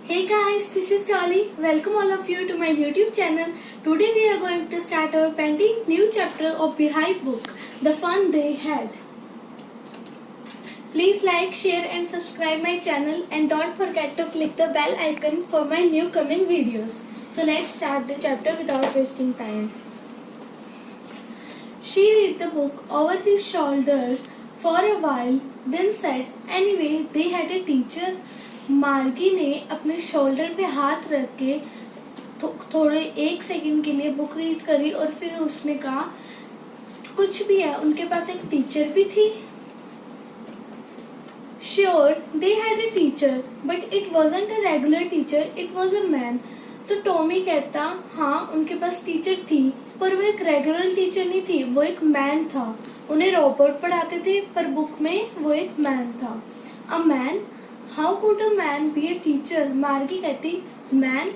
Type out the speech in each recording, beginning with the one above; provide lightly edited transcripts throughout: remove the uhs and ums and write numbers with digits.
Hey guys, this is Dolly. Welcome all of you to my YouTube channel. Today we are going to start our pending new chapter of Beehive book, The Fun They Had. Please like, share and subscribe my channel and don't forget to click the bell icon for my new coming videos. So let's start the chapter without wasting time. She read the book over his shoulder for a while, then said, "Anyway, they had a teacher." मार्गी ने अपने shoulder पे हाथ रख के थोड़े एक second के लिए बुक रीड करी और फिर उसने कहा, कुछ भी है, उनके पास एक टीचर भी थी। Sure, they had a teacher, but it wasn't a regular teacher, it was a man. तो टॉमी कहता, हाँ उनके पास टीचर थी, पर वो एक रेगुलर टीचर नहीं थी, वो एक मैन था। उन्हें रॉबर्ट पढ़ाते थे, पर बुक में वो एक मैन था। A man? How could a man be a teacher? मार्गी कहती, मैन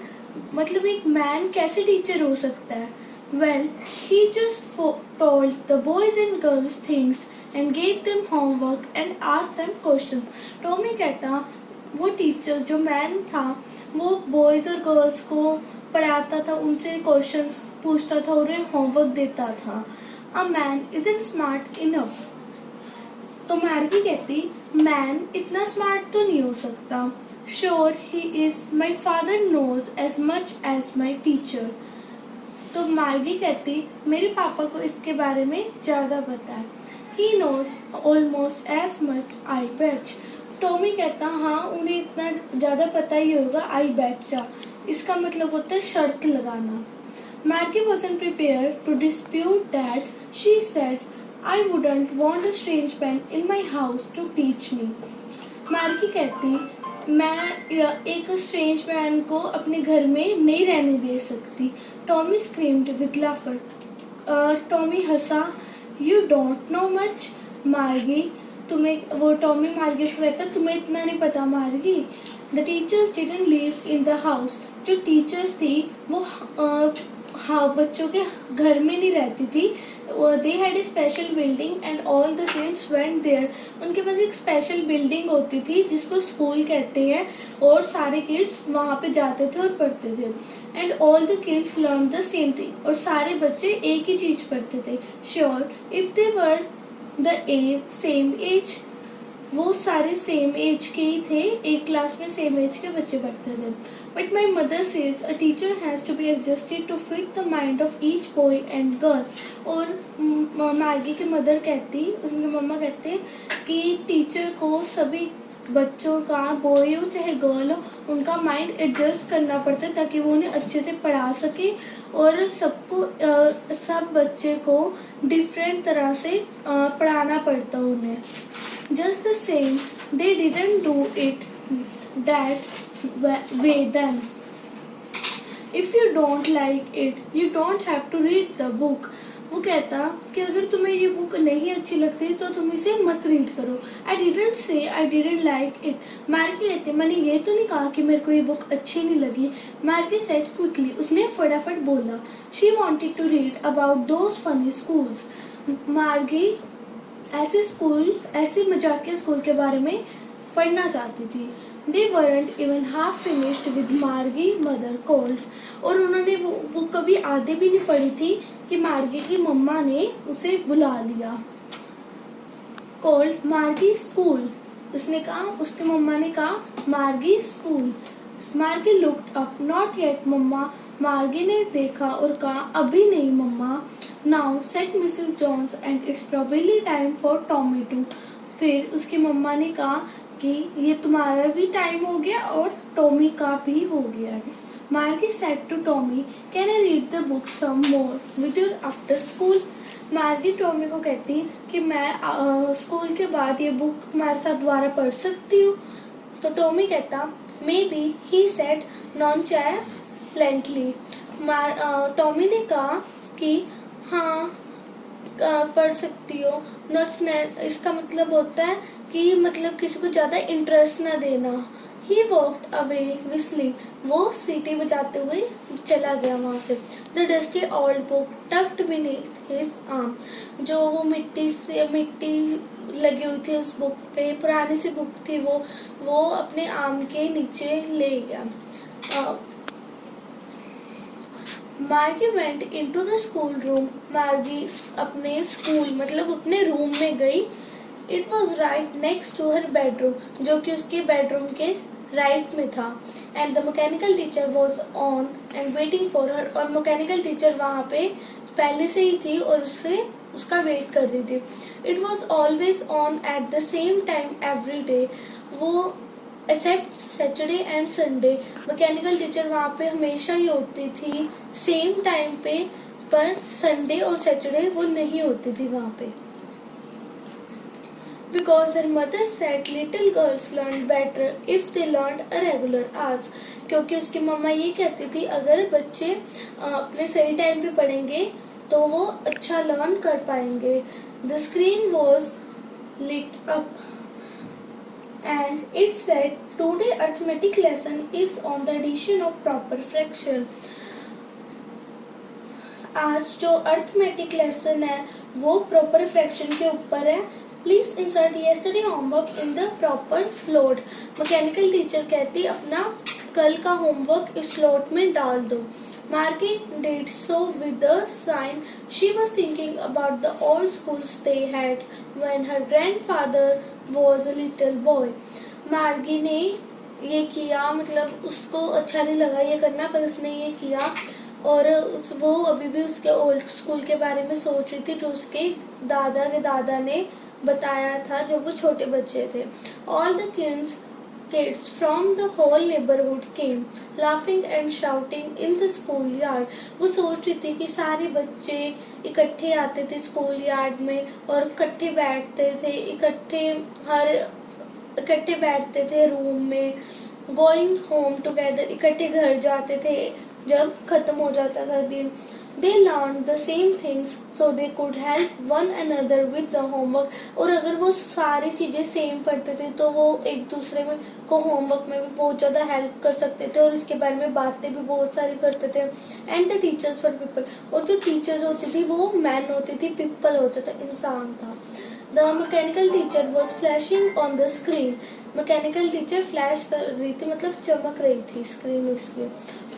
मतलब एक मैन कैसे टीचर हो सकता है? Well, he just told the boys and girls things and gave them homework and asked them questions. Tommy कहता, वो टीचर जो मैन था वो बॉयज और गर्ल्स को पढ़ाता था, उनसे क्वेश्चंस पूछता था और उन्हें होमवर्क देता था। A man isn't smart enough. तो मार्गी कहती, मैन इतना स्मार्ट तो नहीं हो सकता। Sure he is, my father knows as much as my teacher. तो मार्गी कहती, मेरे पापा को इसके बारे में ज़्यादा पता है। He knows almost as much, I bet. Tommy कहता, हाँ उन्हें इतना ज़्यादा पता ही होगा, आई बेचा। इसका मतलब होता है शर्त लगाना। मार्गी wasn't prepared to dispute that. She said, I wouldn't want a strange man in my house to teach me. मार्गी कहती, मैं एक स्ट्रेंज मैन को अपने घर में नहीं रहने दे सकती। Tommy screamed with लाफर। Tommy Hansa. You don't know much मार्गी। वो टॉमी मार्गी को कहता, तुम्हें इतना नहीं पता मार्गी। The teachers didn't live in the house. जो टीचर्स थी वो हाँ बच्चों के घर में नहीं रहती थी। They had a special building and all the kids went there. उनके पास एक स्पेशल बिल्डिंग होती थी जिसको स्कूल कहते हैं, और सारे किड्स वहाँ पे जाते थे और पढ़ते थे। And all the kids learn the same thing, और सारे बच्चे एक ही चीज़ पढ़ते थे। Sure if they were the same age, वो सारे सेम एज के ही थे, एक क्लास में सेम एज के बच्चे पढ़ते थे। But my mother says a teacher has to be adjusted to fit the mind of each boy and girl. और मार्गी की मदर कहती, उनके मम्मा कहते कि टीचर को सभी बच्चों का, बॉय हो चाहे गर्ल हो, उनका माइंड एडजस्ट करना पड़ता है ताकि वो उन्हें अच्छे से पढ़ा सके, और सबको सब बच्चे को डिफरेंट तरह से पढ़ाना पड़ता उन्हें। Just the same, they didn't do it that way then. If you don't like it, you don't have to read the book. वो कहता कि अगर तुम्हें ये बुक नहीं अच्छी लगती तो तुम इसे मत रीड करो। I didn't say I didn't like it. मार्गी कहते, मैंने ये तो नहीं कहा कि मेरे को ये बुक अच्छी नहीं लगी। मार्गी said quickly, उसने फटाफट बोला। She wanted to read about those funny schools. मार्गी ऐसे मजाकिया स्कूल के बारे में पढ़ना चाहती थी। They weren't even half finished with मार्गी मदर कॉल्ड। और उन्होंने वो बुक कभी आधे भी नहीं पढ़ी थी कि मार्गी की मम्मा ने उसे बुला लिया। कॉल्ड मार्गी स्कूल, उसने कहा, उसके मम्मा ने कहा Margie school. Margie looked up, not yet mamma. Margie ने देखा और कहा, अभी नहीं mamma. Now set Mrs Jones and it's probably time for Tommy too. फिर उसकी मम्मा ने कहा कि ये तुम्हारा भी टाइम हो गया और टॉमी का भी हो गया। Margie said to Tommy, can I read the book some more with your after school? Margie Tommy को कहती कि मैं स्कूल के बाद ये बुक तुम्हारे साथ दोबारा पढ़ सकती हूँ। तो टॉमी कहता, maybe, he said nonchalantly. Tommy ने कहा कि हाँ पढ़ सकती हो। इसका मतलब होता है कि मतलब किसी को ज़्यादा इंटरेस्ट ना देना। He walked away whistling. वो सीटी बजाते हुए चला गया वहाँ से. The dusty old book tucked beneath his arm. जो वो मिट्टी लगी हुई थी उस बुक पे, पुरानी सी बुक थी वो अपने आर्म के नीचे ले गया. Margie went into the school room. Margie अपने स्कूल मतलब अपने रूम में गई. It was right next to her bedroom, जो कि उसके बेडरूम के राइट में था. And the mechanical teacher was on and waiting for her. और मैकेनिकल टीचर वहाँ पे पहले से ही थी और उसका वेट कर रही थी. It was always on at the same time every day. वो except Saturday and Sunday. Mechanical teacher वहाँ पे हमेशा ही होती थी सेम टाइम पे, पर संडे और सैटरडे वो नहीं होती थी वहाँ पे. Because her mother said little girls learn better if they learned a regular hours. क्योंकि उसकी मम्मा ये कहती थी अगर बच्चे अपने सही टाइम पे पढ़ेंगे तो वो अच्छा लर्न कर पाएंगे. The screen was lit up and it said today arithmetic lesson is on the addition of proper fraction. आज जो अर्थमेटिक लेसन है वो प्रॉपर फ्रैक्शन के ऊपर है. Please insert yesterday homework in the proper slot. Mechanical teacher कहती अपना कल का होमवर्क इस स्लॉट में डाल दो. Margie did so with the sign. She was thinking about the old schools they had when her grandfather was a little boy. Margie ने ये किया, मतलब उसको अच्छा नहीं लगा ये करना, पर उसने ये किया और वो अभी भी उसके ओल्ड स्कूल के बारे में सोच रही थी जो उसके दादा के दादा ने बताया था जब वो छोटे बच्चे थे. All the kids from the whole neighbourhood came laughing and shouting in the school yard. वो सोच रही थी कि सारे बच्चे इकट्ठे आते थे स्कूल यार्ड में और इकट्ठे बैठते थे रूम में. गोइंग होम टुगेदर, इकट्ठे घर जाते थे जब खत्म हो जाता था दिन. They learned the same things so they could help one another with the homework. और अगर वो सारी चीज़ें सेम पढ़ते थे तो वो एक दूसरे में को होमवर्क में भी बहुत ज़्यादा हेल्प कर सकते थे और इसके बारे में बातें भी बहुत सारी करते थे. And the teachers were people. और जो टीचर्स होती थी वो मैन होती थी, पीपल होता था, इंसान था. The mechanical teacher was flashing on the screen. Mechanical teacher flash कर रही थी, मतलब चमक रही थी स्क्रीन उसकी.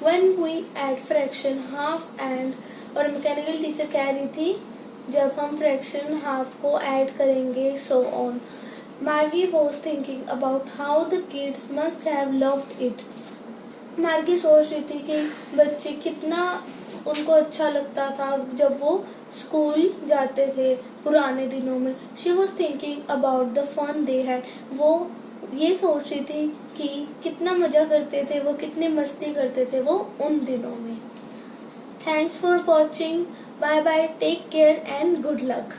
When we add fraction half and, और मैकेनिकल टीचर कह रही थी जब हम फ्रैक्शन हाफ को ऐड करेंगे, so on. Margie was thinking about how the kids must have loved it. मार्गी सोच रही थी कि बच्चे कितना उनको अच्छा लगता था जब वो स्कूल जाते थे पुराने दिनों में. She was thinking about the fun they had. वो ये सोच रही थी कि कितना मज़ा करते थे वो, कितनी मस्ती करते थे वो उन दिनों में. Thanks for watching. Bye bye, take care and good luck.